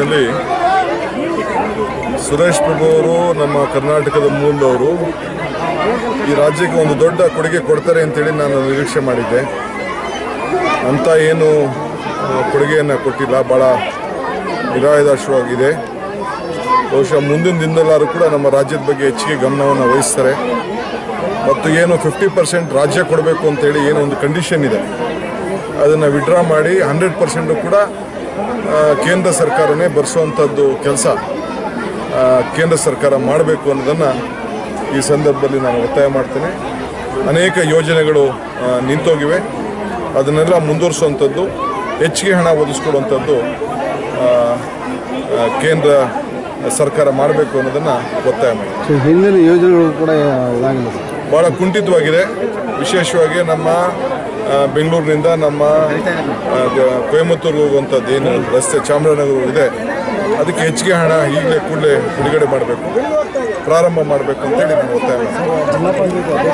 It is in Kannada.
ನಿಟ್ಟಿನಲ್ಲಿ ಸುರೇಶ್ ಪ್ರಭು ಅವರು ನಮ್ಮ ಕರ್ನಾಟಕದ ಮೂಲದವರು ಈ ರಾಜ್ಯಕ್ಕೆ ಒಂದು ದೊಡ್ಡ ಕೊಡುಗೆ ಕೊಡ್ತಾರೆ ಅಂತೇಳಿ ನಾನು ನಿರೀಕ್ಷೆ ಮಾಡಿದ್ದೆ. ಅಂಥ ಏನು ಕೊಡುಗೆಯನ್ನು ಕೊಟ್ಟಿಲ್ಲ, ಭಾಳ ನಿರಾಶವಾಗಿದೆ. ಬಹುಶಃ ಮುಂದಿನ ದಿನದಲ್ಲಾದರೂ ಕೂಡ ನಮ್ಮ ರಾಜ್ಯದ ಬಗ್ಗೆ ಹೆಚ್ಚಿಗೆ ಗಮನವನ್ನು ವಹಿಸ್ತಾರೆ ಮತ್ತು ಏನು 50% ರಾಜ್ಯ ಕೊಡಬೇಕು ಅಂತೇಳಿ ಏನೋ ಒಂದು ಕಂಡೀಷನ್ ಇದೆ, ಅದನ್ನು ವಿಡ್ರಾ ಮಾಡಿ 100% ಕೂಡ ಕೇಂದ್ರ ಸರ್ಕಾರನೇ ಭರಿಸುವಂಥದ್ದು ಕೆಲಸ ಕೇಂದ್ರ ಸರ್ಕಾರ ಮಾಡಬೇಕು ಅನ್ನೋದನ್ನು ಈ ಸಂದರ್ಭದಲ್ಲಿ ನಾನು ಒತ್ತಾಯ ಮಾಡ್ತೇನೆ. ಅನೇಕ ಯೋಜನೆಗಳು ನಿಂತೋಗಿವೆ, ಅದನ್ನೆಲ್ಲ ಮುಂದುವರಿಸುವಂಥದ್ದು, ಹೆಚ್ಚಿಗೆ ಹಣ ಒದಗಿಸ್ಕೊಡುವಂಥದ್ದು ಕೇಂದ್ರ ಸರ್ಕಾರ ಮಾಡಬೇಕು ಅನ್ನೋದನ್ನು ಒತ್ತಾಯ ಮಾಡ್ತೀನಿ. ಹಿಂದಿನ ಯೋಜನೆಗಳು ಕೂಡ ಭಾಳ ಕುಂಠಿತವಾಗಿದೆ. ವಿಶೇಷವಾಗಿ ನಮ್ಮ ಬೆಂಗಳೂರಿನಿಂದ ನಮ್ಮ ಕೊಯಮತ್ತೂರಿಗೆ ಹೋಗುವಂಥದ್ದು ಏನು ರಸ್ತೆ ಚಾಮರಾಜನಗರ ಇದೆ, ಅದಕ್ಕೆ ಹೆಚ್ಚಿಗೆ ಹಣ ಈಗಲೇ ಕೂಡಲೇ ಬಿಡುಗಡೆ ಮಾಡಬೇಕು, ಪ್ರಾರಂಭ ಮಾಡಬೇಕು ಅಂತೇಳಿ ನಾನು ಒತ್ತಾಯ ಮಾಡ್ತೀನಿ.